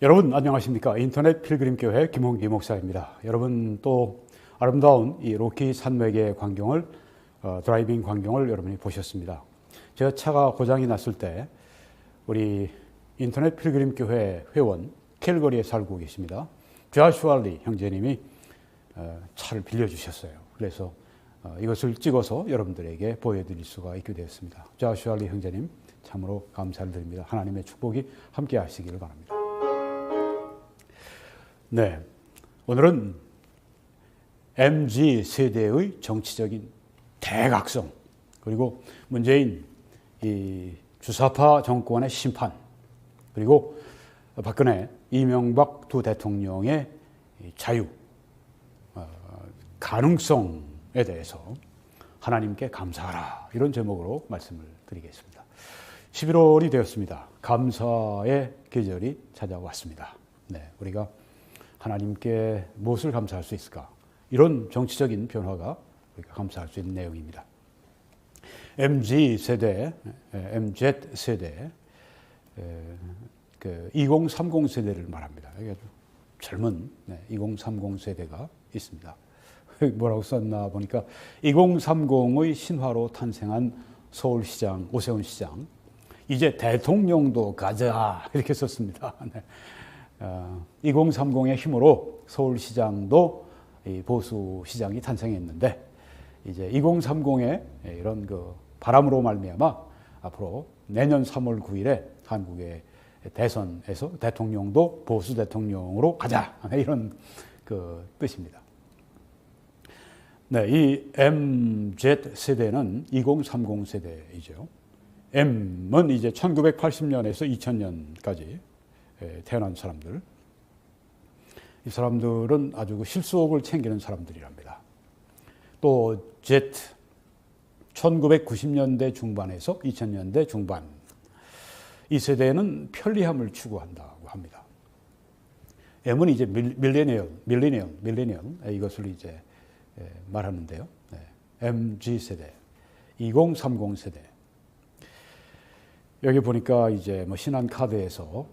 여러분 안녕하십니까? 인터넷 필그림교회 김홍기 목사입니다. 여러분 또 아름다운 이 로키 산맥의 광경을 드라이빙 광경을 여러분이 보셨습니다. 제가 차가 고장이 났을 때 우리 인터넷 필그림교회 회원 캘거리에 살고 계십니다. 조슈아 리 형제님이 차를 빌려주셨어요. 그래서 이것을 찍어서 여러분들에게 보여드릴 수가 있게 되었습니다. 조슈아 리 형제님 참으로 감사를 드립니다. 하나님의 축복이 함께 하시기를 바랍니다. 네, 오늘은 MZ 세대의 정치적인 대각성, 그리고 문재인 이 주사파 정권의 심판, 그리고 박근혜, 이명박 두 대통령의 자유, 가능성에 대해서 하나님께 감사하라, 이런 제목으로 말씀을 드리겠습니다. 11월이 되었습니다. 감사의 계절이 찾아왔습니다. 네, 우리가 하나님께 무엇을 감사할 수 있을까? 이런 정치적인 변화가 우리가 감사할 수 있는 내용입니다. MZ 세대, 그 2030 세대를 말합니다. 아주 젊은 2030 세대가 있습니다. 뭐라고 썼나 보니까 2030의 신화로 탄생한 서울시장 오세훈 시장, 이제 대통령도 가자, 이렇게 썼습니다. 2030의 힘으로 서울시장도 보수시장이 탄생했는데, 이제 2030의 이런 그 바람으로 말미암아 앞으로 내년 3월 9일에 한국의 대선에서 대통령도 보수 대통령으로 가자, 이런 그 뜻입니다. 네, 이 MZ 세대는 2030 세대이죠. M은 이제 1980년에서 2000년까지 태어난 사람들. 이 사람들은 아주 그 실속을 챙기는 사람들이랍니다. 또 Z, 1990년대 중반에서 2000년대 중반. 이 세대는 편리함을 추구한다고 합니다. M은 이제 밀레니얼, 이것을 이제 말하는데요. MZ 세대, 2030 세대. 여기 보니까 이제 뭐 신한카드에서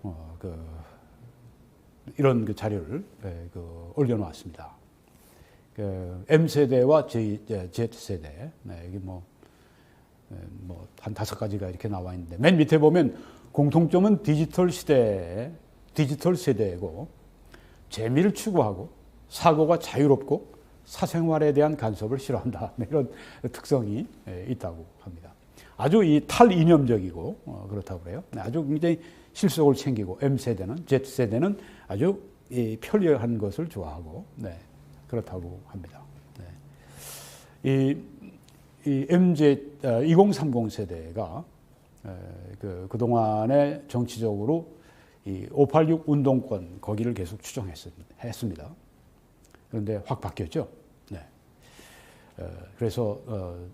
이런 그 자료를 올려놓았습니다. M 세대와 Z 세대, 여기 뭐 한 5가지가 이렇게 나와 있는데, 맨 밑에 보면 공통점은 디지털 세대이고, 재미를 추구하고 사고가 자유롭고 사생활에 대한 간섭을 싫어한다, 이런 특성이 있다고 합니다. 아주 이 탈이념적이고 그렇다고 그래요. 아주 굉장히 실속을 챙기고, M세대는, Z세대는 아주 편리한 것을 좋아하고, 그렇다고 합니다. 이 MZ, 2030 세대가 그동안에 정치적으로 이 586 운동권, 거기를 계속 추종했습니다. 그런데 확 바뀌었죠. 그래서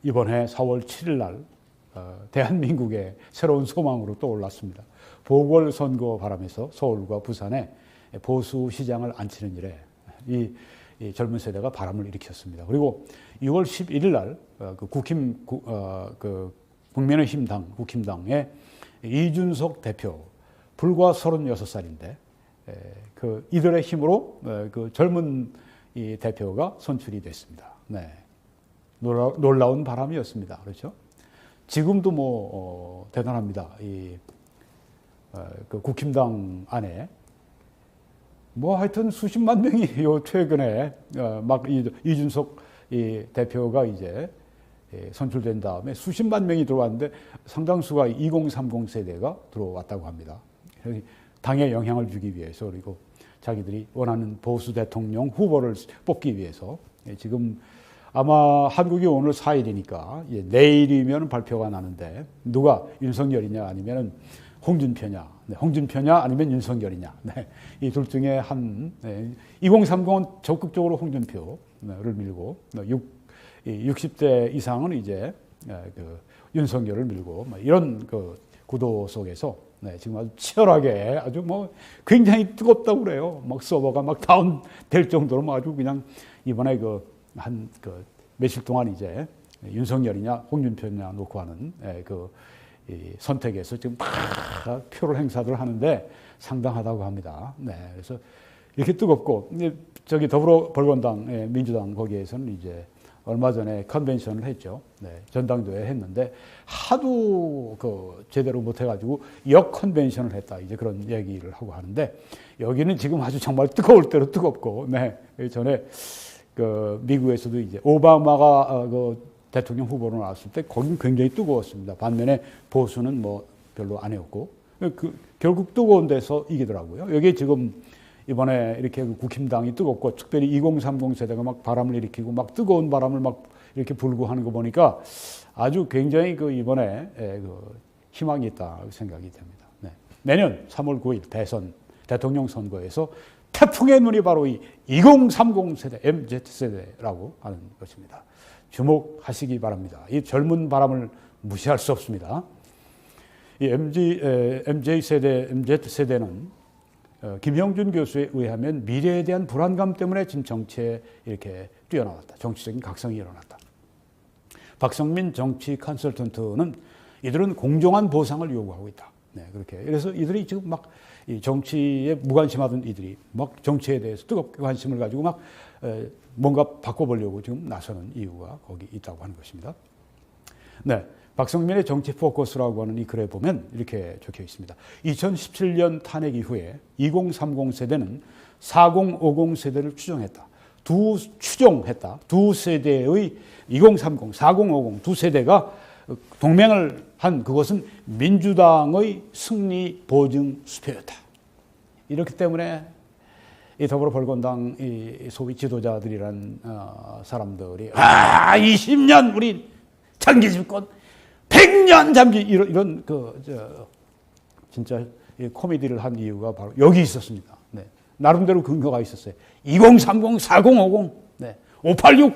이번해 4월 7일 날 대한민국의 새로운 소망으로 떠올랐습니다. 보궐선거 바람에서 서울과 부산에 보수시장을 앉히는 일에 이 젊은 세대가 바람을 일으켰습니다. 그리고 6월 11일 날 국민의힘당의 이준석 대표, 불과 36살인데 이들의 힘으로 그 젊은 이 대표가 선출이 됐습니다. 놀라운 바람이었습니다. 그렇죠? 지금도 뭐 대단합니다. 그 국힘당 안에 뭐 하여튼 수십만 명이 요 최근에 막 이준석 대표가 이제 선출된 다음에 수십만 명이 들어왔는데, 상당수가 2030 세대가 들어왔다고 합니다. 당에 영향을 주기 위해서, 그리고 자기들이 원하는 보수 대통령 후보를 뽑기 위해서. 지금 아마 한국이 오늘 4일이니까 내일이면 발표가 나는데, 누가 윤석열이냐 아니면 홍준표냐, 홍준표냐 아니면 윤석열이냐, 이 둘 중에 한, 2030은 적극적으로 홍준표를 밀고, 60대 이상은 이제 그 윤석열을 밀고, 이런 그 구도 속에서 지금 아주 치열하게, 아주 뭐 굉장히 뜨겁다고 그래요. 막 서버가 막 다운될 정도로 아주 그냥 이번에 며칠 동안 이제 윤석열이냐 홍준표냐 놓고 하는 선택해서 지금 막 표를 행사들 하는데 상당하다고 합니다. 네, 그래서 이렇게 뜨겁고 저기 더불어 벌건당 민주당 거기에서는 이제 얼마 전에 컨벤션을 했죠. 네, 전당대회 했는데 하도 제대로 못해가지고 역 컨벤션을 했다. 이제 그런 얘기를 하고 하는데 여기는 지금 아주 정말 뜨거울 대로 뜨겁고, 네, 전에 미국에서도 이제 오바마가 대통령 후보로 나왔을 때 거긴 굉장히 뜨거웠습니다. 반면에 보수는 뭐 별로 안 해왔고 결국 뜨거운 데서 이기더라고요. 여기 지금 이번에 이렇게 국힘당이 뜨겁고 특별히 2030 세대가 막 바람을 일으키고 막 뜨거운 바람을 막 이렇게 불고 하는 거 보니까 아주 굉장히 이번에 희망이 있다 생각이 됩니다. 네. 내년 3월 9일 대통령 선거에서 태풍의 눈이 바로 이 2030 세대, MZ 세대라고 하는 것입니다. 주목하시기 바랍니다. 이 젊은 바람을 무시할 수 없습니다. 이 MZ 세대는 김형준 교수에 의하면 미래에 대한 불안감 때문에 지금 정치에 이렇게 뛰어나왔다. 정치적인 각성이 일어났다. 박성민 정치 컨설턴트는 이들은 공정한 보상을 요구하고 있다. 네, 그렇게. 그래서 이들이 지금 막 이 정치에 무관심하던 이들이 막 정치에 대해서 뜨겁게 관심을 가지고 막 뭔가 바꿔보려고 지금 나서는 이유가 거기 있다고 하는 것입니다. 네. 박성민의 정치 포커스라고 하는 이 글에 보면 이렇게 적혀 있습니다. 2017년 탄핵 이후에 2030 세대는 4050 세대를 추정했다. 두 세대의 2030, 4050 두 세대가 동맹을 한 그것은 민주당의 승리 보증 수표였다. 이렇기 때문에 이 더불어 벌건당 이 소위 지도자들이란 사람들이 20년 우리 장기 집권 100년 잠기 이런 진짜 코미디를 한 이유가 바로 여기 있었습니다. 네. 나름대로 근거가 있었어요. 2030, 4050, 네. 586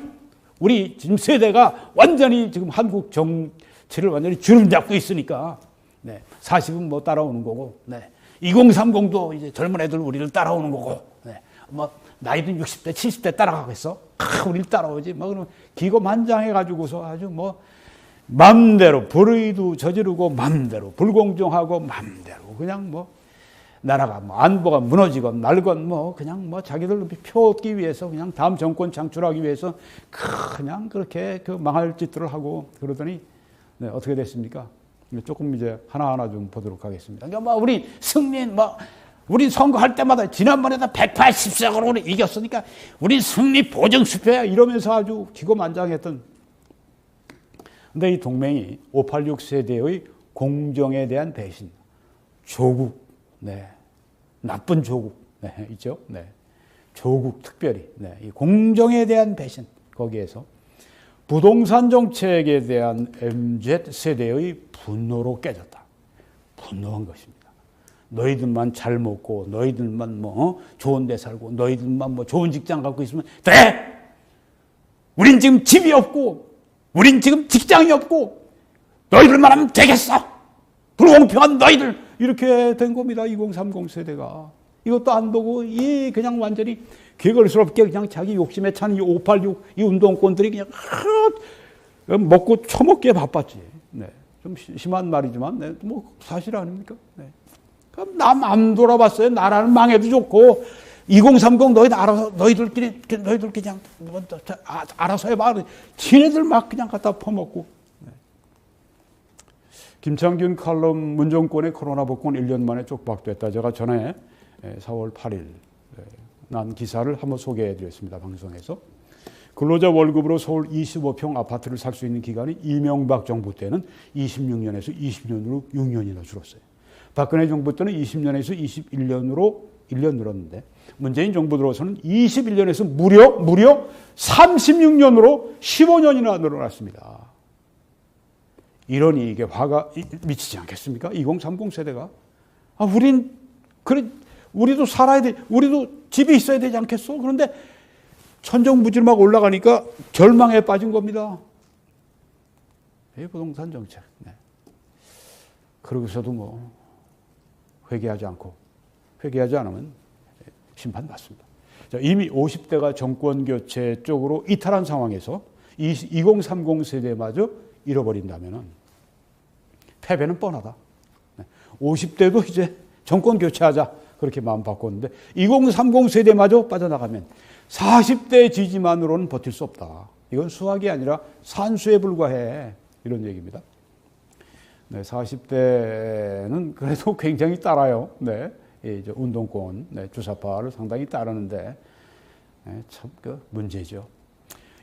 우리 지금 세대가 완전히 지금 한국 정치를 완전히 주름 잡고 있으니까 네. 40은 뭐 따라오는 거고, 네. 2030도 이제 젊은 애들 우리를 따라오는 거고, 네. 뭐 나이든 60대, 70대 따라가겠어? 우리를 따라오지. 뭐 그러면 기고만장해가지고서 아주 뭐 맘대로 불의도 저지르고 맘대로 불공정하고 맘대로 그냥 뭐 나라가 뭐 안보가 무너지건 날건 뭐 그냥 뭐 자기들 표 얻기 위해서 그냥 다음 정권 창출하기 위해서 그냥 그렇게 망할 짓들을 하고 그러더니 네, 어떻게 됐습니까? 조금 이제 하나하나 좀 보도록 하겠습니다. 그러니까 뭐 우리 승리는 뭐 우리 선거할 때마다 지난번에도 180석으로 이겼으니까 우리 승리 보증 수표야 이러면서 아주 기고만장했던. 근데 이 동맹이 586 세대의 공정에 대한 배신, 조국, 네, 나쁜 조국, 네, 있죠, 네, 조국 특별히, 네, 이 공정에 대한 배신 거기에서 부동산 정책에 대한 MZ 세대의 분노로 깨졌다. 분노한 것입니다. 너희들만 잘 먹고, 너희들만 뭐 좋은 데 살고, 너희들만 뭐 좋은 직장 갖고 있으면 돼. 우린 지금 집이 없고, 우린 지금 직장이 없고, 너희들만 하면 되겠어. 불공평한 너희들. 이렇게 된 겁니다. 2030 세대가. 이것도 안 보고, 그냥 완전히 개걸스럽게 그냥 자기 욕심에 찬 이 586 이 운동권들이 그냥 먹고 처먹기에 바빴지. 네. 좀 심한 말이지만, 네. 뭐 사실 아닙니까? 네. 그럼 남 안 돌아봤어요. 나라는 망해도 좋고, 2030 너희들끼리 그냥 알아서 해봐. 지네들 막 그냥 갖다 퍼먹고. 네. 김창균 칼럼 문정권의 코로나 복권 1년 만에 쪽박됐다. 제가 전에 4월 8일 난 기사를 한번 소개해 드렸습니다. 방송에서. 근로자 월급으로 서울 25평 아파트를 살 수 있는 기간이 이명박 정부 때는 26년에서 20년으로 6년이나 줄었어요. 박근혜 정부 때는 20년에서 21년으로 1년 늘었는데 문재인 정부 들어서는 21년에서 무려 36년으로 15년이나 늘어났습니다. 이러니 이게 화가 미치지 않겠습니까? 2030 세대가. 우리도 살아야 돼. 우리도 집에 있어야 되지 않겠어? 그런데 천정부지로 막 올라가니까 절망에 빠진 겁니다. 부동산 정책. 네. 그러고서도 뭐 회개하지 않으면 심판받습니다. 자, 이미 50대가 정권 교체 쪽으로 이탈한 상황에서 2030 세대마저 잃어버린다면 패배는 뻔하다. 50대도 이제 정권 교체하자. 그렇게 마음 바꿨는데 2030 세대마저 빠져나가면 40대 지지만으로는 버틸 수 없다. 이건 수학이 아니라 산수에 불과해. 이런 얘기입니다. 네, 40대는 그래도 굉장히 따라요. 네, 이제 운동권, 네, 주사파를 상당히 따르는데 네, 참 그 문제죠.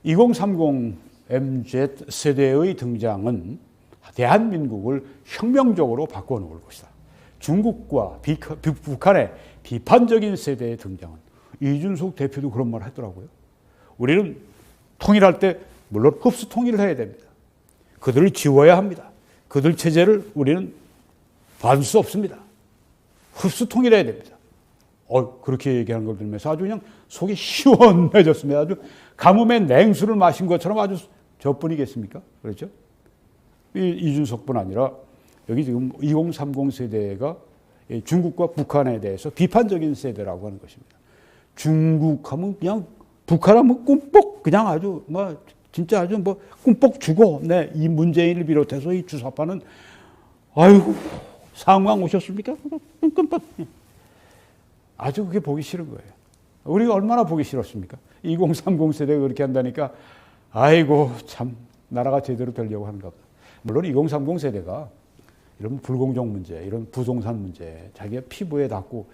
2030 MZ 세대의 등장은 대한민국을 혁명적으로 바꿔놓을 것이다. 중국과 북한의 비판적인 세대의 등장은 이준석 대표도 그런 말을 했더라고요. 우리는 통일할 때 물론 흡수 통일을 해야 됩니다. 그들을 지워야 합니다. 그들 체제를 우리는 받을 수 없습니다. 흡수 통일해야 됩니다. 그렇게 얘기하는 걸 들으면서 아주 그냥 속이 시원해졌습니다. 아주 가뭄에 냉수를 마신 것처럼 아주 저뿐이겠습니까? 그렇죠? 이준석뿐 아니라 여기 지금 2030 세대가 중국과 북한에 대해서 비판적인 세대라고 하는 것입니다. 중국하면 그냥 북한하면 꿈뻑 그냥 아주 뭐 진짜 아주 뭐 꿈뻑 죽어. 네, 이 문재인을 비롯해서 이 주사파는 아이고 상황 오셨습니까? 끔끔뻑. 아주 그게 보기 싫은 거예요. 우리가 얼마나 보기 싫었습니까? 2030 세대가 그렇게 한다니까 아이고 참 나라가 제대로 되려고 하는가 보다. 물론 2030 세대가 이런 불공정 문제, 이런 부동산 문제, 자기가 피부에 닿고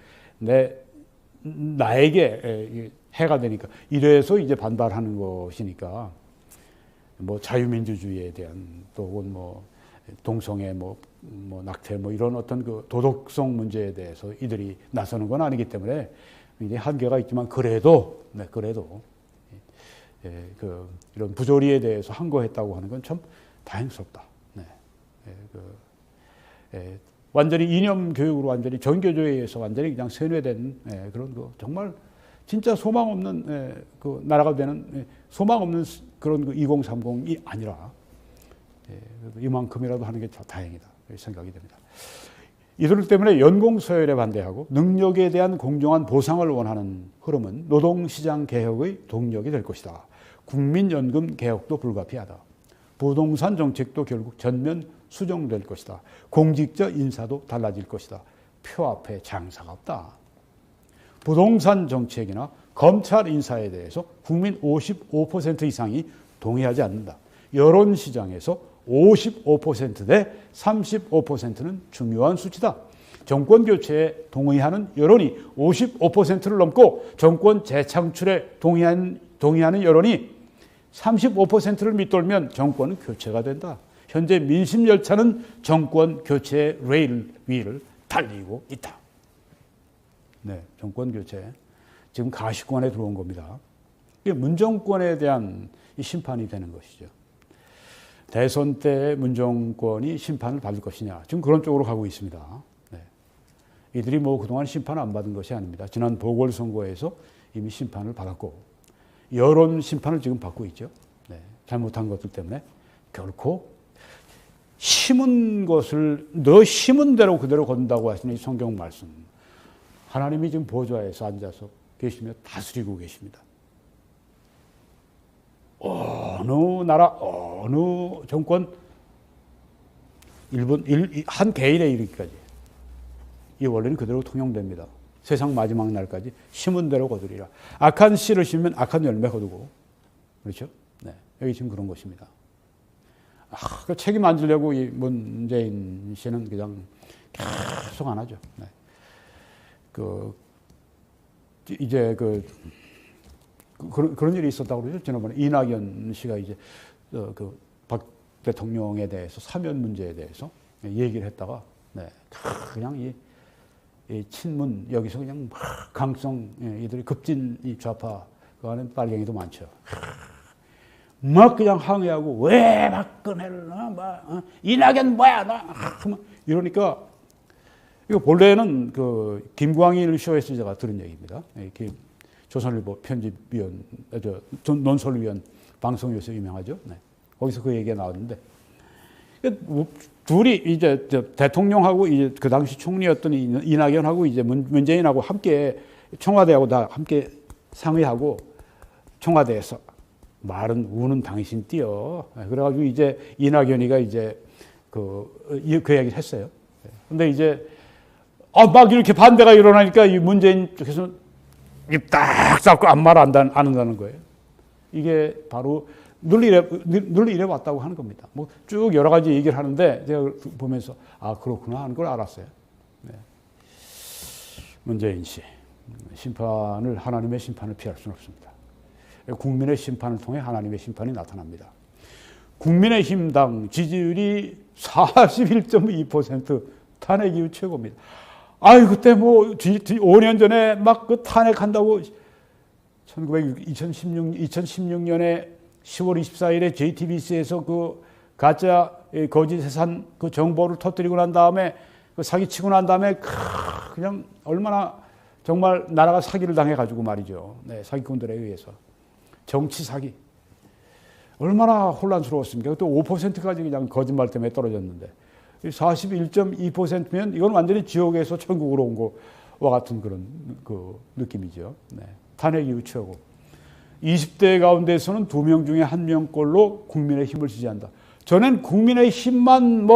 나에게 해가 되니까 이래서 이제 반발하는 것이니까 뭐 자유민주주의에 대한 또 뭐 동성애 뭐 낙태 뭐 이런 어떤 그 도덕성 문제에 대해서 이들이 나서는 건 아니기 때문에 굉장히 한계가 있지만 그래도 이런 부조리에 대해서 항거했다고 하는 건 참 다행스럽다. 완전히 이념 교육으로 완전히 전교조에 의해서 완전히 그냥 세뇌된 그런 거 정말 진짜 소망 없는 그 나라가 되는 소망 없는 그런 그 2030이 아니라 이만큼이라도 하는 게 다행이다 생각이 됩니다. 이들 때문에 연공서열에 반대하고 능력에 대한 공정한 보상을 원하는 흐름은 노동시장 개혁의 동력이 될 것이다. 국민연금 개혁도 불가피하다. 부동산 정책도 결국 전면 수정될 것이다. 공직자 인사도 달라질 것이다. 표 앞에 장사가 없다. 부동산 정책이나 검찰 인사에 대해서 국민 55% 이상이 동의하지 않는다. 여론시장에서 55% 대 35%는 중요한 수치다. 정권 교체에 동의하는 여론이 55%를 넘고 정권 재창출에 동의하는 여론이 35%를 밑돌면 정권은 교체가 된다. 현재 민심 열차는 정권 교체의 레일 위를 달리고 있다. 네, 정권 교체. 지금 가시권에 들어온 겁니다. 이게 문정권에 대한 심판이 되는 것이죠. 대선 때 문정권이 심판을 받을 것이냐. 지금 그런 쪽으로 가고 있습니다. 네. 이들이 뭐 그동안 심판을 안 받은 것이 아닙니다. 지난 보궐선거에서 이미 심판을 받았고 여론 심판을 지금 받고 있죠. 네. 잘못한 것들 때문에 결코 심은 것을 너 심은 대로 그대로 건다고 하시는 이 성경 말씀. 하나님이 지금 보좌에서 앉아서 계시며 다스리고 계십니다. 어느 나라, 어느 정권, 한 개인에 이르기까지 이 원리는 그대로 통용됩니다. 세상 마지막 날까지 심은 대로 거두리라. 악한 씨를 심으면 악한 열매 거두고, 그렇죠? 네, 여기 지금 그런 것입니다. 그 책임 안 지려고 이 문재인 씨는 그냥 계속 안 하죠. 네. 이제 그런 일이 있었다고 그러죠. 지난번에 이낙연 씨가 이제 박 대통령에 대해서 사면 문제에 대해서 얘기를 했다가 네, 그냥 이 친문 여기서 그냥 강성 이들이 급진 이 좌파 그 안에 빨갱이도 많죠. 막 그냥 항의하고 왜 박근혜를 이낙연 뭐야 이러니까 이거 본래는 그 김광일 쇼에서 제가 들은 얘기입니다. 조선일보 편집위원, 논설위원 방송에서 유명하죠. 네. 거기서 그 얘기가 나왔는데 둘이 이제 대통령하고 이제 그 당시 총리였던 이낙연하고 이제 문재인하고 함께 청와대하고 다 함께 상의하고 청와대에서 말은 우는 당신 띄어. 그래가지고 이제 이낙연이가 이제 그 얘기를 했어요. 근데 이제 막 이렇게 반대가 일어나니까 이 문재인 쪽에서 입딱 잡고 아무 말 안 한다는 거예요. 이게 바로 늘 이래 왔다고 하는 겁니다. 뭐 쭉 여러 가지 얘기를 하는데 제가 보면서 그렇구나 하는 걸 알았어요. 네. 문재인 씨 하나님의 심판을 피할 수는 없습니다. 국민의 심판을 통해 하나님의 심판이 나타납니다. 국민의힘당 지지율이 41.2% 탄핵 이후 최고입니다. 그때 뭐 5년 전에 막 그 탄핵한다고 2016년에 10월 24일에 JTBC에서 그 가짜 거짓 세산 그 정보를 터뜨리고 난 다음에 그 사기치고 난 다음에 그냥 얼마나 정말 나라가 사기를 당해가지고 말이죠. 네, 사기꾼들에 의해서 정치 사기 얼마나 혼란스러웠습니까? 또 5%까지 그냥 거짓말 때문에 떨어졌는데 41.2%면 이건 완전히 지옥에서 천국으로 온 거와 같은 그런 그 느낌이죠. 네. 탄핵 이후 최고. 20대 가운데서는 2명 중에 1명꼴로 국민의힘을 지지한다. 저는 국민의힘만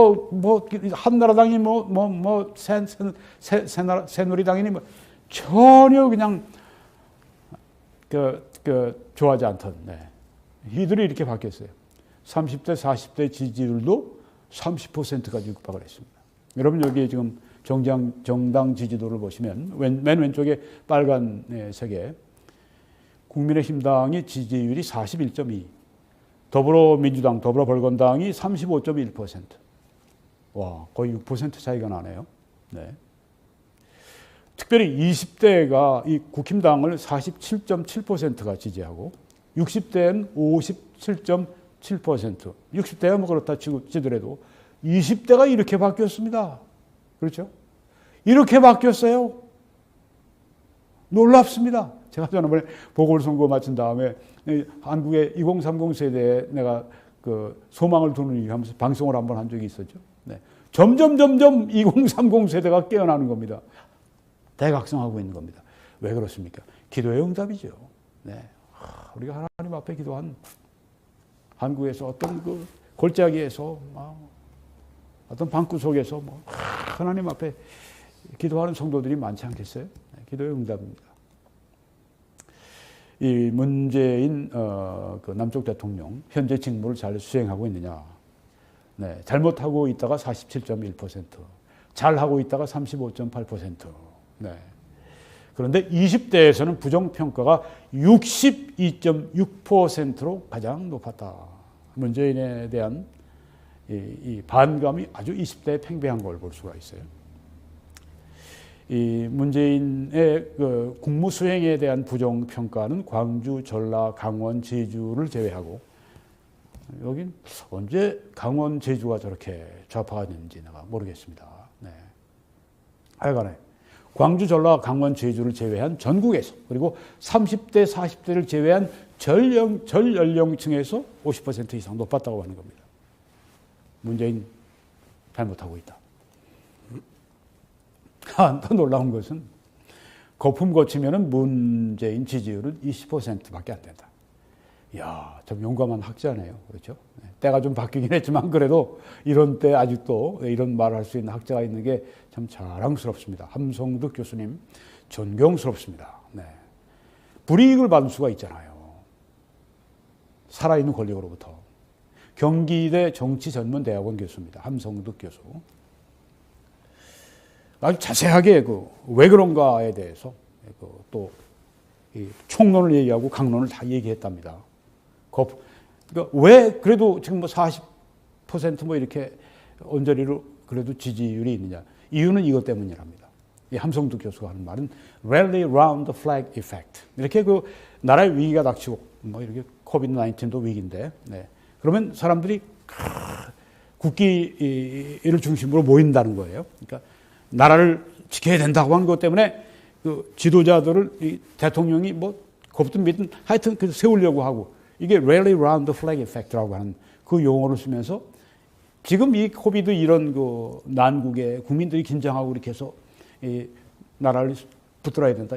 한나라당이 새누리당이니 전혀 그냥 좋아하지 않던. 네. 이들이 이렇게 바뀌었어요. 30대, 40대 지지율도 30%까지 육박을 했습니다. 여러분 여기 지금 정당 지지도를 보시면 맨 왼쪽에 빨간 색에 국민의힘당이 지지율이 41.2, 더불어민주당, 더불어벌건당이 35.1%. 와, 거의 6% 차이가 나네요. 네. 특별히 20대가 이 국힘당을 47.7%가 지지하고 60대는 57.7%. 60대가 뭐 그렇다 치더라도 20대가 이렇게 바뀌었습니다. 그렇죠? 이렇게 바뀌었어요. 놀랍습니다. 제가 지난번에 보궐선거 마친 다음에 한국의 2030 세대에 내가 그 소망을 두는 이유 하면서 방송을 한번 한 적이 있었죠. 네. 점점 2030 세대가 깨어나는 겁니다. 대각성하고 있는 겁니다. 왜 그렇습니까? 기도의 응답이죠. 네. 우리가 하나님 앞에 기도한 한국에서 어떤 그 골짜기에서 어떤 방구석에서 하나님 앞에 기도하는 성도들이 많지 않겠어요? 네, 기도의 응답입니다. 이 문재인 그 남쪽 대통령 현재 직무를 잘 수행하고 있느냐? 네, 잘못하고 있다가 47.1%, 잘하고 있다가 35.8%. 네. 그런데 20대에서는 부정평가가 62.6%로 가장 높았다. 문재인에 대한 이 반감이 아주 20대에 팽배한 걸 볼 수가 있어요. 이 문재인의 그 국무 수행에 대한 부정평가는 광주, 전라, 강원, 제주를 제외하고, 여긴 언제 강원, 제주가 저렇게 좌파가 됐는지 내가 모르겠습니다. 네. 하여간에 광주, 전라, 강원, 제주를 제외한 전국에서, 그리고 30대, 40대를 제외한 전연령층에서 50% 이상 높았다고 하는 겁니다. 문재인 잘못하고 있다. 더 놀라운 것은 거품 거치면 문재인 지지율은 20%밖에 안 된다. 이야, 좀 용감한 학자네요. 그렇죠? 때가 좀 바뀌긴 했지만 그래도 이런 때 아직도 이런 말을 할 수 있는 학자가 있는 게 참 자랑스럽습니다. 함성득 교수님 존경스럽습니다. 네. 불이익을 받을 수가 있잖아요. 살아있는 권력으로부터. 경기대 정치전문대학원 교수입니다. 함성득 교수. 아주 자세하게 왜 그런가에 대해서 또 총론을 얘기하고 강론을 다 얘기했답니다. 그러니까 왜 그래도 지금 40% 이렇게 언저리로 그래도 지지율이 있느냐. 이유는 이것 때문이랍니다. 이 함성득 교수가 하는 말은 rally round the flag effect. 이렇게 나라의 위기가 닥치고 이렇게 코비드-19도 위기인데, 네. 그러면 사람들이 국기를 중심으로 모인다는 거예요. 그러니까 나라를 지켜야 된다고 하는 것 때문에 그 지도자들을 대통령이 곱든 믿든 하여튼 세우려고 하고, 이게 rally round the flag effect라고 하는 그 용어를 쓰면서 지금 이 코비드 이런 난국에 국민들이 긴장하고 이렇게 해서 이 나라를 붙들어야 된다.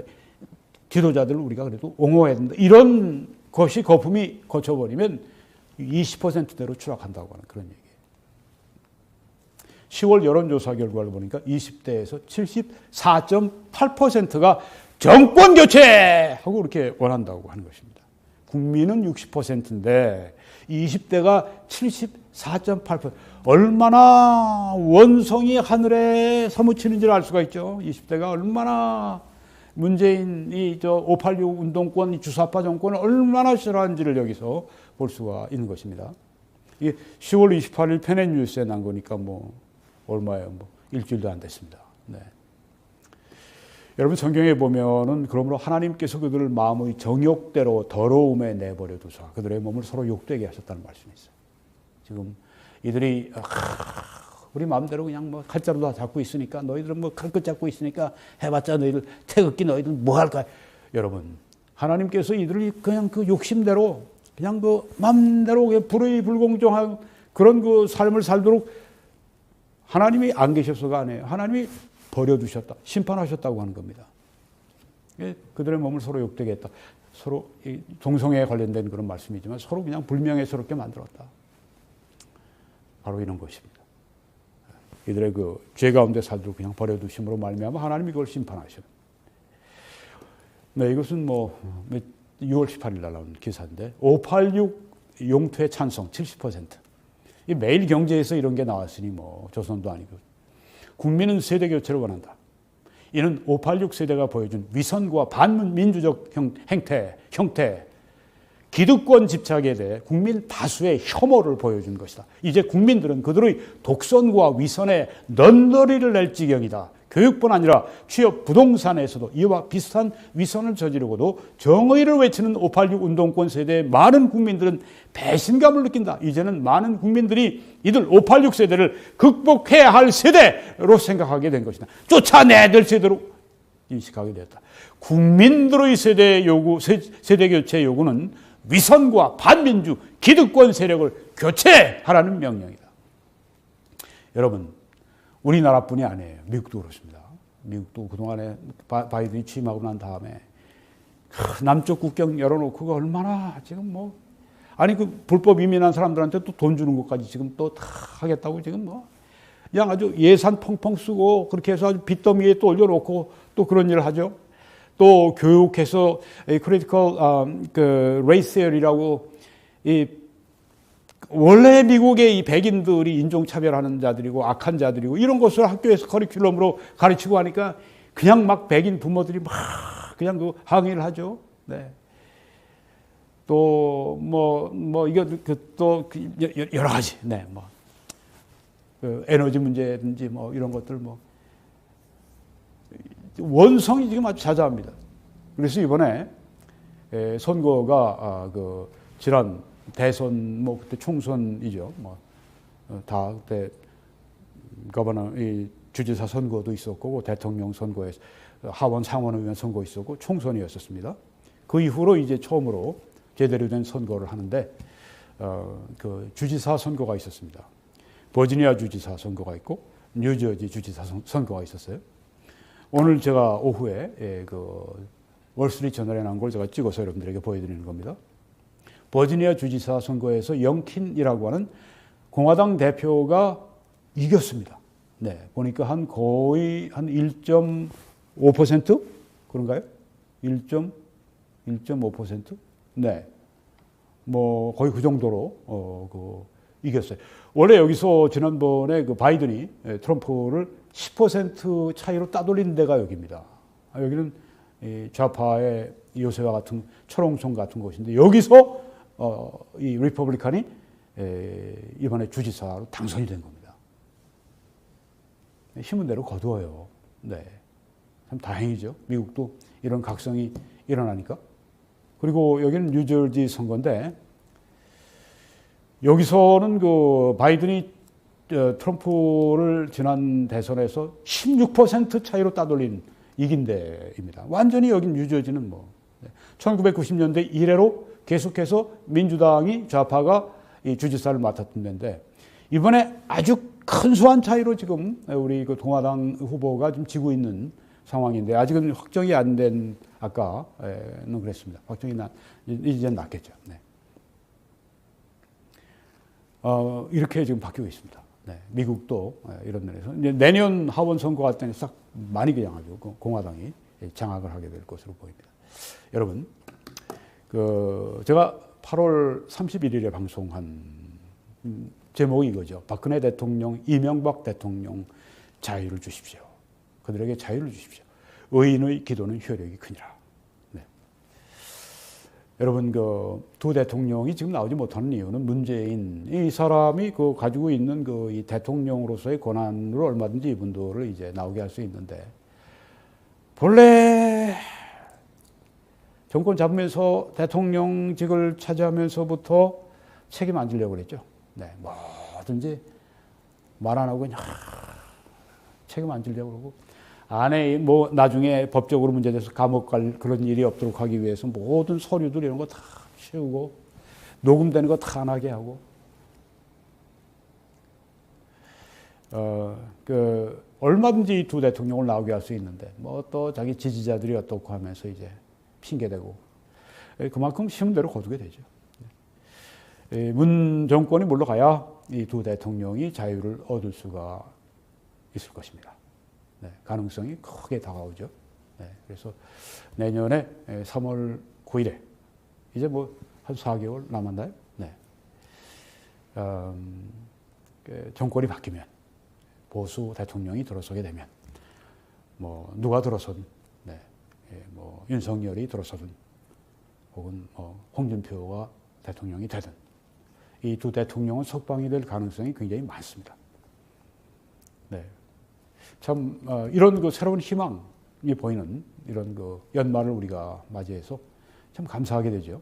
지도자들을 우리가 그래도 옹호해야 된다. 이런 것이 거품이 거쳐버리면 20%대로 추락한다고 하는 그런 얘기예요. 10월 여론조사 결과를 보니까 20대에서 74.8%가 정권 교체하고 그렇게 원한다고 하는 것입니다. 국민은 60%인데 20대가 74.8%. 얼마나 원성이 하늘에 사무치는지를 알 수가 있죠. 20대가 얼마나 문재인 586 운동권, 주사파 정권을 얼마나 싫어하는지를 여기서 볼 수가 있는 것입니다. 이게 10월 28일 편의 뉴스에 난 거니까 뭐 얼마예요? 뭐 일주일도 안 됐습니다. 네. 여러분 성경에 보면은 그러므로 하나님께서 그들을 마음의 정욕대로 더러움에 내버려 두사 그들의 몸을 서로 욕되게 하셨다는 말씀이 있어요. 지금 이들이 우리 마음대로 그냥 뭐 칼자루 다 잡고 있으니까 너희들은 뭐 칼끝 잡고 있으니까 해봤자 너희들 태극기 너희들 뭐 할까? 여러분 하나님께서 이들이 그냥 그 욕심대로 그냥 그 마음대로 불의 불공정한 그런 그 삶을 살도록 하나님이 안 계셔서가 아니에요. 하나님이 버려두셨다. 심판하셨다고 하는 겁니다. 그들의 몸을 서로 욕되게 했다. 서로 동성애에 관련된 그런 말씀이지만 서로 그냥 불명예스럽게 만들었다. 바로 이런 것입니다. 이들의 그 죄 가운데 살도록 그냥 버려두심으로 말미암아 하나님이 그걸 심판하셔요. 네, 이것은 뭐 6월 18일 날 나온 기사인데 586 용퇴 찬성 70%. 이 매일 경제에서 이런 게 나왔으니 뭐 조선도 아니고 국민은 세대 교체를 원한다. 이는 586 세대가 보여준 위선과 반민주적 형태, 기득권 집착에 대해 국민 다수의 혐오를 보여준 것이다. 이제 국민들은 그들의 독선과 위선에 넌더리를 낼 지경이다. 교육뿐 아니라 취업, 부동산에서도 이와 비슷한 위선을 저지르고도 정의를 외치는 586 운동권 세대의 많은 국민들은 배신감을 느낀다. 이제는 많은 국민들이 이들 586 세대를 극복해야 할 세대로 생각하게 된 것이다. 쫓아내야 될 세대로 인식하게 되었다. 국민들의 세대 교체 요구는 위선과 반민주, 기득권 세력을 교체하라는 명령이다. 여러분, 우리나라뿐이 아니에요. 미국도 그렇습니다. 미국도 그동안에 바이든이 취임하고 난 다음에 남쪽 국경 열어놓고 그 얼마나 지금 뭐 아니 그 불법 이민한 사람들한테 또 돈 주는 것까지 지금 또 다 하겠다고 지금 뭐 그냥 아주 예산 펑펑 쓰고 그렇게 해서 아주 빚더미에 또 올려놓고 또 그런 일을 하죠. 또 교육해서 크리티컬 그 레이스 세어리라고 이 원래 미국의 이 백인들이 인종차별하는 자들이고 악한 자들이고 이런 것을 학교에서 커리큘럼으로 가르치고 하니까 그냥 막 백인 부모들이 막 그냥 그 항의를 하죠. 네. 또 이거 또 여러 가지 네 뭐 그 에너지 문제든지 뭐 이런 것들 뭐 원성이 지금 아주 자자합니다. 그래서 이번에 선거가 그 지난 대선 뭐 그때 총선이죠. 뭐 다 그때 거버너 이 주지사 선거도 있었고 대통령 선거에서 하원 상원의원 선거 있었고 총선이었었습니다. 그 이후로 이제 처음으로 제대로 된 선거를 하는데 그 주지사 선거가 있었습니다. 버지니아 주지사 선거가 있고 뉴저지 주지사 선거가 있었어요. 오늘 제가 오후에 그 월스트리트 저널에 난 걸 제가 찍어서 여러분들에게 보여드리는 겁니다. 버지니아 주지사 선거에서 영킨이라고 하는 공화당 대표가 이겼습니다. 네, 보니까 거의 한 1.5% 그런가요? 1.5%? 네, 뭐 거의 그 정도로 이겼어요. 원래 여기서 지난번에 그 바이든이 트럼프를 10% 차이로 따돌린 데가 여기입니다. 여기는 좌파의 요새와 같은 철옹성 같은 곳인데 여기서 이 리퍼블리칸이 이번에 주지사로 당선이 된 겁니다. 힘은 대로 거두어요. 네, 참 다행이죠. 미국도 이런 각성이 일어나니까. 그리고 여기는 뉴저지 선거인데 여기서는 그 바이든이 트럼프를 지난 대선에서 16% 차이로 따돌린 이긴 데입니다. 완전히 여기 뉴저지는 뭐 1990년대 이래로 계속해서 민주당이 좌파가 이 주지사를 맡았던 데인데 이번에 아주 근소한 차이로 지금 우리 그 공화당 후보가 좀 지고 있는 상황인데 아직은 확정이 안 된 아까는 그랬습니다. 확정이 이제 났겠죠. 네. 이렇게 지금 바뀌고 있습니다. 미국도 이런 면에서 이제 내년 하원 선거 갈 때는 싹 많이 그냥 아주 공화당이 장악을 하게 될 것으로 보입니다. 여러분, 제가 8월 31일에 방송한 제목이 이거죠. 박근혜 대통령, 이명박 대통령 자유를 주십시오. 그들에게 자유를 주십시오. 의인의 기도는 효력이 크니라. 네. 여러분, 두 대통령이 지금 나오지 못하는 이유는 문재인 이 사람이 가지고 있는 이 대통령으로서의 권한으로 얼마든지 이분들을 이제 나오게 할 수 있는데, 본래 정권 잡으면서 대통령직을 차지하면서부터 책임 안 지려고 그랬죠. 네, 뭐든지 말 안 하고 그냥 책임 안 지려고 그러고, 안에 나중에 법적으로 문제돼서 감옥 갈 그런 일이 없도록 하기 위해서 모든 서류들 이런 거 다 치우고, 녹음되는 거 다 안 하게 하고, 얼마든지 이 두 대통령을 나오게 할 수 있는데, 또 자기 지지자들이 어떻고 하면서 이제 핑계대고, 그만큼 쉬운 대로 거두게 되죠. 문 정권이 물러가야 이 두 대통령이 자유를 얻을 수가 있을 것입니다. 네, 가능성이 크게 다가오죠. 네, 그래서 내년에 3월 9일에 이제 한 4개월 남았나요? 네. 정권이 바뀌면, 보수 대통령이 들어서게 되면, 누가 들어서든, 네, 윤석열이 들어서든, 혹은 홍준표가 대통령이 되든, 이 두 대통령은 석방이 될 가능성이 굉장히 많습니다. 네. 참, 이런 새로운 희망이 보이는 이런 연말을 우리가 맞이해서 참 감사하게 되죠.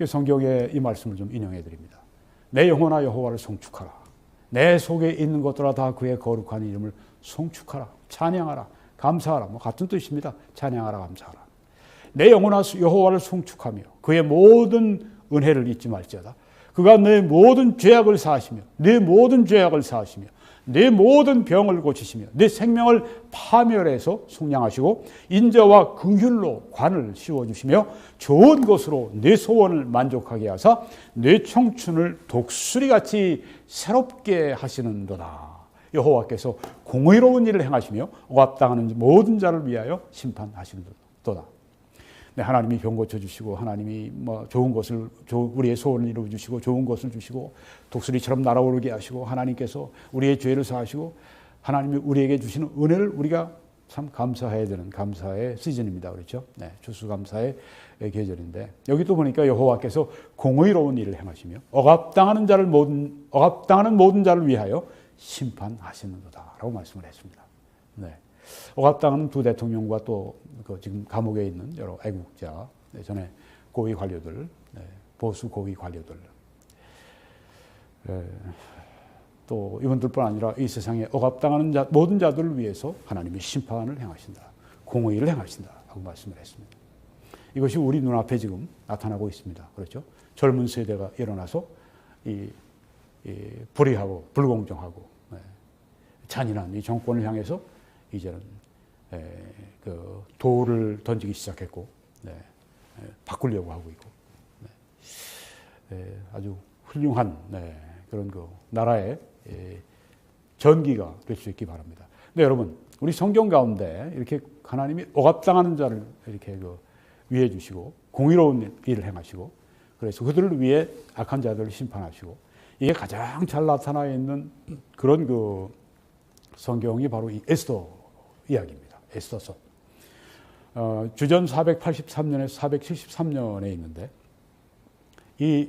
성경의 이 말씀을 좀 인용해 드립니다. 내 영혼아 여호와를 송축하라. 내 속에 있는 것들아 다 그의 거룩한 이름을 송축하라. 찬양하라. 감사하라. 같은 뜻입니다. 찬양하라. 감사하라. 내 영혼아 여호와를 송축하며 그의 모든 은혜를 잊지 말지어다. 그가 내 모든 죄악을 사하시며 내 모든 죄악을 사하시며 내 모든 병을 고치시며 내 생명을 파멸해서 속량하시고 인자와 긍휼로 관을 씌워주시며 좋은 것으로 내 소원을 만족하게 하사 내 청춘을 독수리같이 새롭게 하시는도다. 여호와께서 공의로운 일을 행하시며 억압당하는 모든 자를 위하여 심판하시는도다. 네, 하나님이 병 고쳐주시고 하나님이 좋은 것을 우리의 소원을 이루어주시고 좋은 것을 주시고 독수리처럼 날아오르게 하시고 하나님께서 우리의 죄를 사하시고 하나님이 우리에게 주시는 은혜를 우리가 참 감사해야 되는 감사의 시즌입니다. 그렇죠? 네, 추수감사의 계절인데 여기 또 보니까 여호와께서 공의로운 일을 행하시며 억압당하는 모든 자를 위하여 심판하시는도다라고 말씀을 했습니다. 네. 억압당하는 두 대통령과 또 지금 감옥에 있는 여러 애국자, 전에 고위 관료들, 보수 고위 관료들, 또 이분들뿐 아니라 이 세상에 억압당하는 모든 자들을 위해서 하나님이 심판을 행하신다, 공의를 행하신다 하고 말씀을 했습니다. 이것이 우리 눈앞에 지금 나타나고 있습니다. 그렇죠? 젊은 세대가 일어나서 이 불의하고 불공정하고 잔인한 이 정권을 향해서 이제는 돌을 던지기 시작했고 바꾸려고 하고 있고 아주 훌륭한 그런 나라의 전기가 될 수 있기 바랍니다. 네, 여러분, 우리 성경 가운데 이렇게 하나님이 억압당하는 자를 이렇게 위해 주시고 공의로운 일을 행하시고 그래서 그들을 위해 악한 자들을 심판하시고 이게 가장 잘 나타나 있는 그런 성경이 바로 이 에스더 이야기입니다. 에스더서. 주전 483년에서 473년에 있는데 이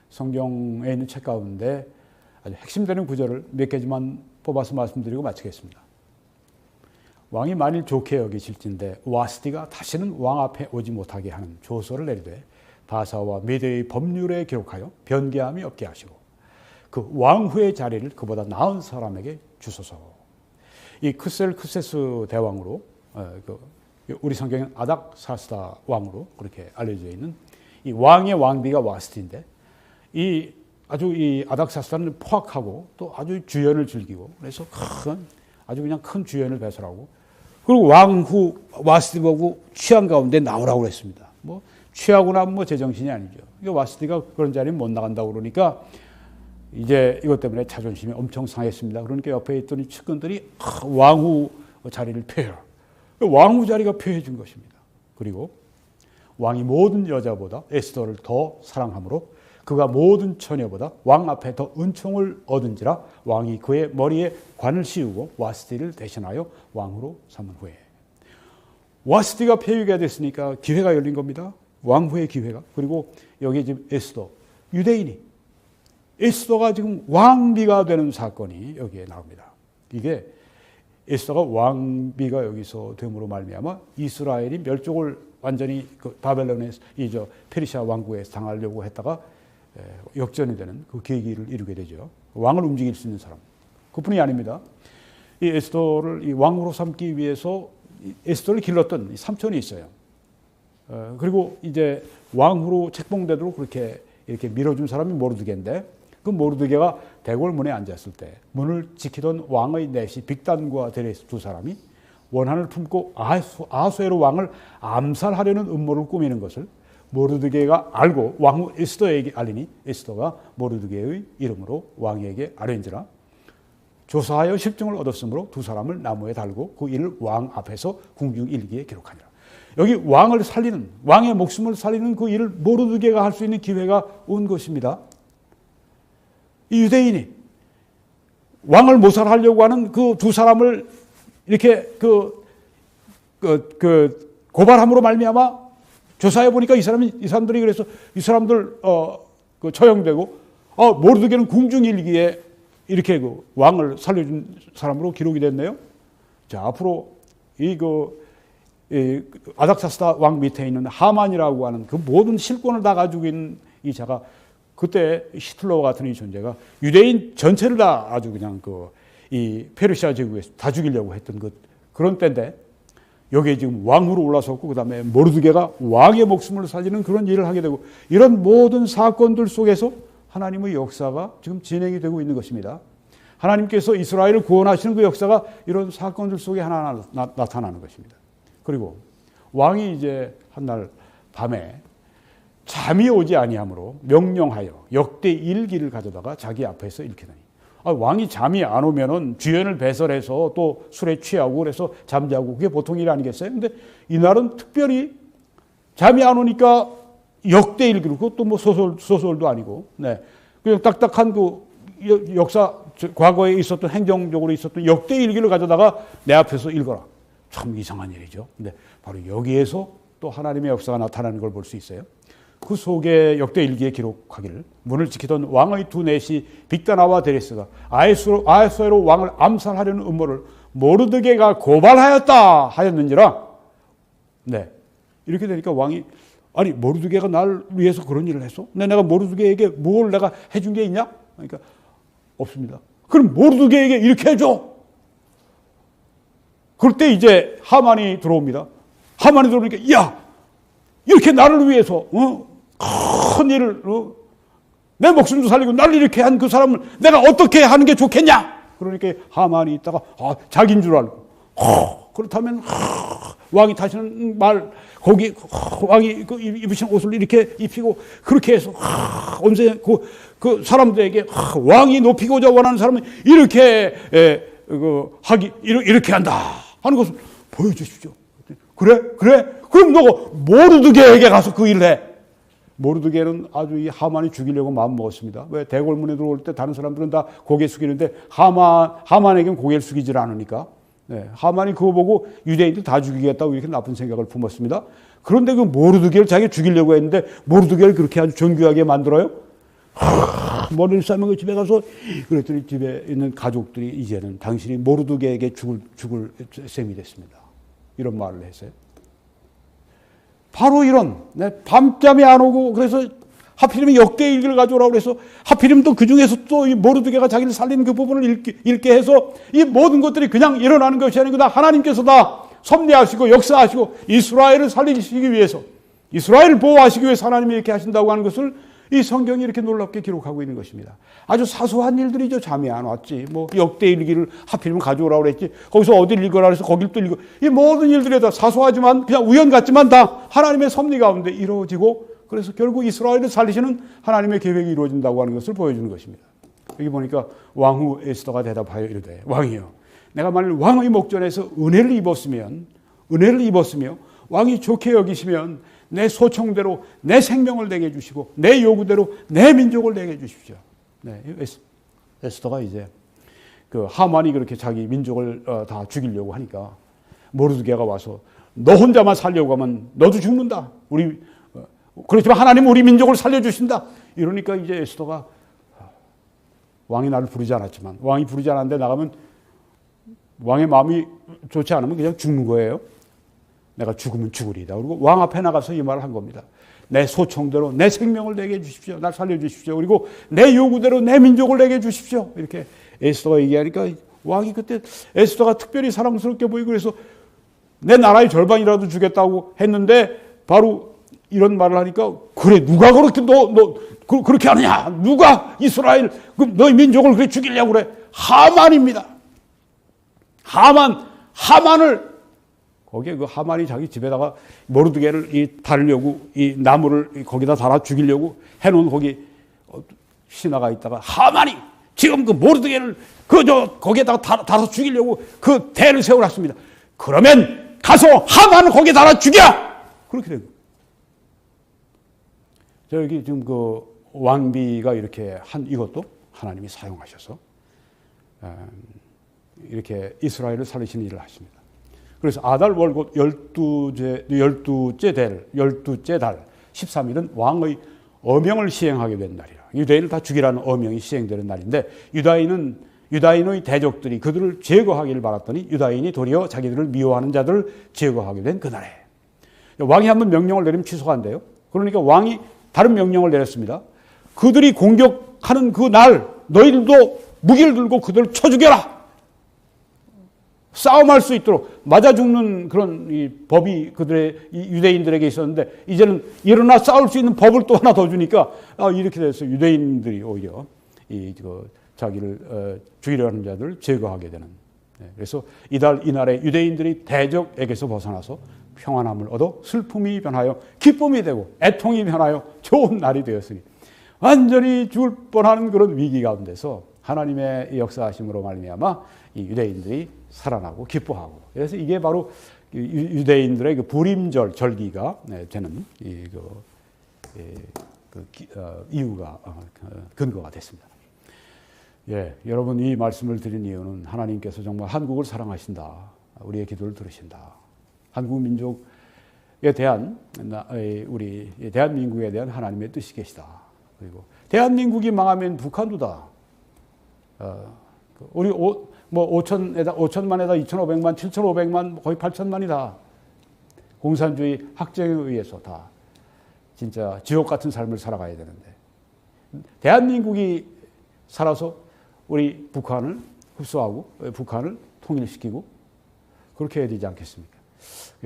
성경에 있는 책 가운데 아주 핵심되는 구절을 몇 개지만 뽑아서 말씀드리고 마치겠습니다. 왕이 만일 좋게 여기실진데 와스디가 다시는 왕 앞에 오지 못하게 하는 조서를 내리되 바사와 메대의 법률에 기록하여 변개함이 없게 하시고 그 왕후의 자리를 그보다 나은 사람에게 주소서. 이 크셀크세스 대왕으로 우리 성경은 아닥사스다 왕으로 그렇게 알려져 있는 이 왕의 왕비가 와스디인데 이 아닥사스다는 포악하고 또 아주 주연을 즐기고 그래서 아주 그냥 큰 주연을 배설하고 그리고 왕후 와스디 보고 취한 가운데 나오라고 그랬습니다. 취하고 나면 제정신이 아니죠. 와스디가 그런 자리에 못 나간다고 그러니까 이제 이것 때문에 자존심이 엄청 상했습니다. 그러니까 옆에 있던 측근들이 왕후 자리를 폐해라. 왕후 자리가 폐해진 것입니다. 그리고 왕이 모든 여자보다 에스더를 더 사랑하므로 그가 모든 처녀보다 왕 앞에 더 은총을 얻은지라 왕이 그의 머리에 관을 씌우고 와스티를 대신하여 왕후로 삼은 후에. 와스티가 폐위가 됐으니까 기회가 열린 겁니다. 왕후의 기회가. 그리고 여기 지금 에스더, 유대인이 에스더가 지금 왕비가 되는 사건이 여기에 나옵니다. 이게 에스더가 왕비가 여기서 됨으로 말미암아 이스라엘이 멸족을 완전히 그 바벨론에서 페르시아 왕국에서 당하려고 했다가 역전이 되는 그 계기를 이루게 되죠. 왕을 움직일 수 있는 사람. 그뿐이 아닙니다. 이 에스더를 이 왕으로 삼기 위해서 에스더를 길렀던 삼촌이 있어요. 그리고 이제 왕후로 책봉되도록 그렇게 이렇게 밀어준 사람이 모르드게인데 그 모르드게가 대궐문에 앉았을 때 문을 지키던 왕의 넷이 빅단과 데레스 두 사람이 원한을 품고 아수에로 왕을 암살하려는 음모를 꾸미는 것을 모르드게가 알고 왕후 에스더에게 알리니 에스더가 모르드게의 이름으로 왕에게 아뢰니라. 조사하여 실증을 얻었으므로 두 사람을 나무에 달고 그 일을 왕 앞에서 궁중일기에 기록하니라. 여기 왕을 살리는, 왕의 목숨을 살리는 그 일을 모르드게가 할 수 있는 기회가 온 것입니다. 이 유대인이 왕을 모살하려고 하는 그 두 사람을 이렇게 고발함으로 말미암아 조사해 보니까 이 사람들이 그래서 이 사람들 처형되고 모르드게는 궁중일기에 이렇게 그 왕을 살려준 사람으로 기록이 됐네요. 자, 앞으로 이 아닥사스다 왕 밑에 있는 하만이라고 하는 그 모든 실권을 다 가지고 있는 이 자가 그때 히틀러와 같은 이 존재가 유대인 전체를 다 아주 그냥 이 페르시아 제국에서 다 죽이려고 했던 그런 때인데 여기에 지금 왕으로 올라섰고 그 다음에 모르드게가 왕의 목숨을 살리는 그런 일을 하게 되고 이런 모든 사건들 속에서 하나님의 역사가 지금 진행이 되고 있는 것입니다. 하나님께서 이스라엘을 구원하시는 그 역사가 이런 사건들 속에 하나 나타나는 것입니다. 그리고 왕이 이제 한날 밤에 잠이 오지 아니하므로 명령하여 역대 일기를 가져다가 자기 앞에서 읽히더니 왕이 잠이 안 오면은 주연을 배설해서 또 술에 취하고 그래서 잠자고 그게 보통 일 아니겠어요? 근데 이날은 특별히 잠이 안 오니까 역대 일기로 그것도 뭐 소설도 아니고 그냥 딱딱한 그 역사 과거에 있었던 행정적으로 있었던 역대 일기를 가져다가 내 앞에서 읽어라. 참 이상한 일이죠. 근데 바로 여기에서 또 하나님의 역사가 나타나는 걸 볼 수 있어요. 그 속에 역대 일기에 기록하기를 문을 지키던 왕의 두 넷이 빅다나와 데레스가 아하수에로 왕을 암살하려는 음모를 모르드게가 고발하였다 하였는지라. 이렇게 되니까 왕이 아니 모르드게가 나를 위해서 그런 일을 했어? 내가 모르드게에게 뭘 내가 해준 게 있냐? 그러니까 없습니다. 그럼 모르드게에게 이렇게 해줘. 그럴 때 이제 하만이 들어옵니다. 하만이 들어오니까 야 이렇게 나를 위해서 큰 일을 내 목숨도 살리고 나를 이렇게 한 그 사람을 내가 어떻게 하는 게 좋겠냐? 그러니까 하만이 있다가 자기인 줄 알고 그렇다면 왕이 다시는 거기 왕이 입으신 옷을 이렇게 입히고 그렇게 해서 언제 그 사람들에게 왕이 높이고자 원하는 사람은 이렇게 이렇게 한다 하는 것을 보여주십시오. 그래? 그럼 너가 모르드게에게 가서 그 일을 해. 모르드게는 아주 이 하만이 죽이려고 마음 먹었습니다. 왜? 대궐문에 들어올 때 다른 사람들은 다 고개 숙이는데 하만에겐 고개를 숙이질 않으니까. 하만이 그거 보고 유대인들 다 죽이겠다고 이렇게 나쁜 생각을 품었습니다. 그런데 그 모르드게를 자기가 죽이려고 했는데 모르드게를 그렇게 아주 정교하게 만들어요? 머리를 싸매고 집에 가서 그랬더니 집에 있는 가족들이 이제는 당신이 모르드게에게 죽을 셈이 됐습니다. 이런 말을 했어요. 바로 이런 밤잠이 안 오고 그래서 하필이면 역대 일기를 가져오라고 그래서 하필이면 또 그중에서 또 이 모르드게가 자기를 살리는 그 부분을 읽게 해서 이 모든 것들이 그냥 일어나는 것이 아니고 다 하나님께서 다 섭리하시고 역사하시고 이스라엘을 살리시기 위해서 이스라엘을 보호하시기 위해서 하나님이 이렇게 하신다고 하는 것을 이 성경이 이렇게 놀랍게 기록하고 있는 것입니다. 아주 사소한 일들이죠. 잠이 안 왔지. 뭐 역대 일기를 하필이면 가져오라고 그랬지. 거기서 어디를 읽어라 그래서 거길 또 읽어. 이 모든 일들이 다 사소하지만 그냥 우연 같지만 다 하나님의 섭리 가운데 이루어지고 그래서 결국 이스라엘을 살리시는 하나님의 계획이 이루어진다고 하는 것을 보여주는 것입니다. 여기 보니까 왕후 에스더가 대답하여 이르되 왕이여 내가 만일 왕의 목전에서 은혜를 입었으며 왕이 좋게 여기시면 내 소청대로 내 생명을 내게 주시고 내 요구대로 내 민족을 내게 주십시오. 네, 에스더가 이제 그 하만이 그렇게 자기 민족을 다 죽이려고 하니까 모르드게가 와서 너 혼자만 살려고 하면 너도 죽는다. 그렇지만 하나님은 우리 민족을 살려주신다. 이러니까 이제 에스더가 왕이 나를 부르지 않았지만 왕이 부르지 않았는데 나가면 왕의 마음이 좋지 않으면 그냥 죽는 거예요. 내가 죽으면 죽으리다. 그리고 왕 앞에 나가서 이 말을 한 겁니다. 내 소청대로 내 생명을 내게 주십시오. 날 살려주십시오. 그리고 내 요구대로 내 민족을 내게 주십시오. 이렇게 에스더가 얘기하니까 왕이 그때 에스더가 특별히 사랑스럽게 보이고 그래서 내 나라의 절반이라도 주겠다고 했는데 바로 이런 말을 하니까 그래 누가 그렇게 그렇게 하느냐? 누가 이스라엘 너희 민족을 그렇게 죽이려고 그래? 하만입니다. 하만을 거기에 그 하만이 자기 집에다가 모르드게를 달려고 이 나무를 거기다 달아 죽이려고 해놓은 거기 신하가 있다가 하만이 지금 그 모르드게를 거기에다가 달아서 죽이려고 그 대를 세워놨습니다. 그러면 가서 하만을 거기에 달아 죽여! 그렇게 된 거예요. 여기 지금 그 왕비가 이렇게 한 이것도 하나님이 사용하셔서 이렇게 이스라엘을 살리시는 일을 하십니다. 그래서 아달 월곧 12째 달 13일은 왕의 어명을 시행하게 된 날이라. 유대인을 다 죽이라는 어명이 시행되는 날인데 유다인의 대적들이 그들을 제거하기를 바랐더니 유다인이 도리어 자기들을 미워하는 자들을 제거하게 된 그날에 왕이 한번 명령을 내리면 취소한대요. 그러니까 왕이 다른 명령을 내렸습니다. 그들이 공격하는 그 날 너희들도 무기를 들고 그들을 쳐 죽여라. 싸움할 수 있도록 맞아 죽는 그런 이 법이 그들의 유대인들에게 있었는데 이제는 일어나 싸울 수 있는 법을 또 하나 더 주니까 이렇게 돼서 유대인들이 오히려 자기를 죽이려 하는 자들을 제거하게 되는. 그래서 이날에 유대인들이 대적에게서 벗어나서 평안함을 얻어 슬픔이 변하여 기쁨이 되고 애통이 변하여 좋은 날이 되었으니 완전히 죽을 뻔하는 그런 위기 가운데서 하나님의 역사하심으로 말미암아 이 유대인들이 살아나고 기뻐하고 그래서 이게 바로 유대인들의 그 부림절 절기가 되는 이유가 근거가 됐습니다. 예, 여러분 이 말씀을 드린 이유는 하나님께서 정말 한국을 사랑하신다. 우리의 기도를 들으신다. 한국 민족에 대한 우리 대한민국에 대한 하나님의 뜻이 계시다. 그리고 대한민국이 망하면 북한도 다 우리 5천만에다 2,500만, 7,500만, 거의 8천만이다. 공산주의 학정에 의해서 다 진짜 지옥 같은 삶을 살아가야 되는데 대한민국이 살아서 우리 북한을 흡수하고 북한을 통일시키고 그렇게 해야 되지 않겠습니까?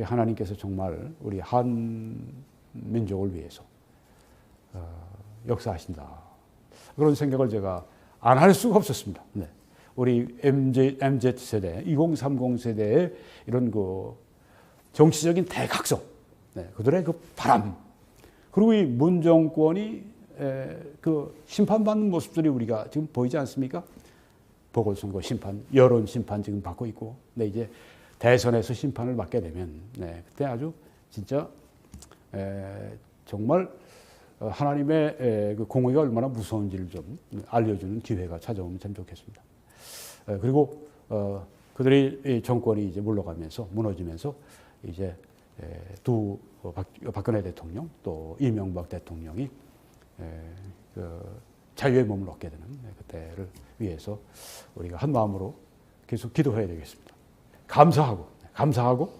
하나님께서 정말 우리 한민족을 위해서 역사하신다. 그런 생각을 제가 안 할 수가 없었습니다. 네. 우리 MZ세대, 2030 세대의 이런 그 정치적인 대각성, 그들의 그 바람, 그리고 이 문정권이 그 심판받는 모습들이 우리가 지금 보이지 않습니까? 보궐선거 심판, 여론 심판 지금 받고 있고, 이제 대선에서 심판을 받게 되면, 그때 아주 진짜 정말 하나님의 그 공의가 얼마나 무서운지를 좀 알려주는 기회가 찾아오면 참 좋겠습니다. 그리고 그들의 정권이 이제 물러가면서 무너지면서 이제 박근혜 대통령 또 이명박 대통령이 그 자유의 몸을 얻게 되는 그때를 위해서 우리가 한 마음으로 계속 기도해야 되겠습니다. 감사하고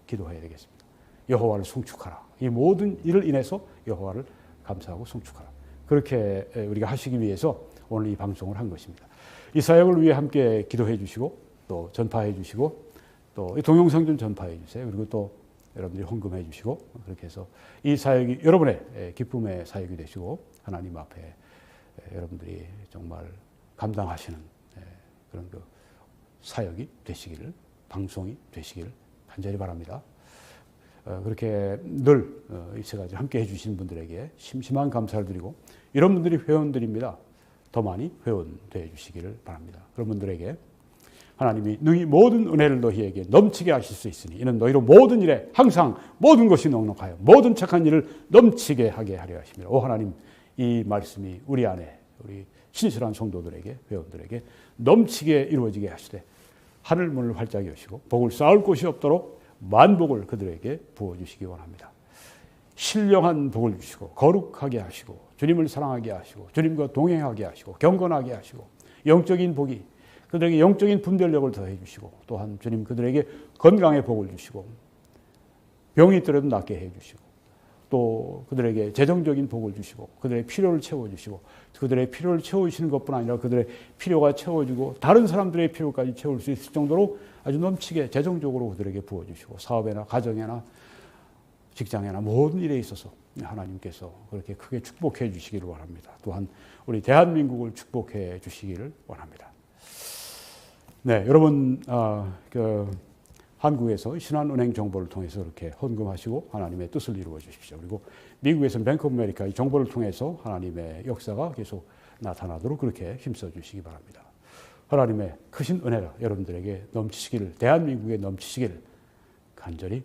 기도해야 되겠습니다. 여호와를 송축하라. 이 모든 일을 인해서 여호와를 감사하고 송축하라. 그렇게 우리가 하시기 위해서 오늘 이 방송을 한 것입니다. 이 사역을 위해 함께 기도해 주시고 또 전파해 주시고 또 동영상 좀 전파해 주세요. 그리고 또 여러분들이 헌금해 주시고 그렇게 해서 이 사역이 여러분의 기쁨의 사역이 되시고 하나님 앞에 여러분들이 정말 감당하시는 그런 그 사역이 되시기를, 방송이 되시기를 간절히 바랍니다. 그렇게 늘 이때까지 함께 해주신 분들에게 심심한 감사를 드리고 이런 분들이 회원들입니다. 더 많이 회원되어 주시기를 바랍니다. 그런 분들에게 하나님이 너희 모든 은혜를 너희에게 넘치게 하실 수 있으니 이는 너희로 모든 일에 항상 모든 것이 넉넉하여 모든 착한 일을 넘치게 하게 하려 하십니다. 오 하나님, 이 말씀이 우리 안에 우리 신실한 성도들에게 회원들에게 넘치게 이루어지게 하시되 하늘 문을 활짝 여시고 복을 쌓을 곳이 없도록 만복을 그들에게 부어주시기 원합니다. 신령한 복을 주시고 거룩하게 하시고 주님을 사랑하게 하시고 주님과 동행하게 하시고 경건하게 하시고 영적인 복이 그들에게 영적인 분별력을 더해 주시고 또한 주님 그들에게 건강의 복을 주시고 병이 있더라도 낫게 해 주시고 또 그들에게 재정적인 복을 주시고 그들의 필요를 채워주시고 그들의 필요를 채우시는 것뿐 아니라 그들의 필요가 채워지고 다른 사람들의 필요까지 채울 수 있을 정도로 아주 넘치게 재정적으로 그들에게 부어주시고 사업에나 가정에나 직장에나 모든 일에 있어서 하나님께서 그렇게 크게 축복해 주시기를 원합니다. 또한 우리 대한민국을 축복해 주시기를 원합니다. 네, 여러분 한국에서 신한은행 정보를 통해서 이렇게 헌금하시고 하나님의 뜻을 이루어 주십시오. 그리고 미국에서는 뱅크 오브 아메리카 이 정보를 통해서 하나님의 역사가 계속 나타나도록 그렇게 힘써 주시기 바랍니다. 하나님의 크신 은혜가 여러분들에게 넘치시기를, 대한민국에 넘치시기를 간절히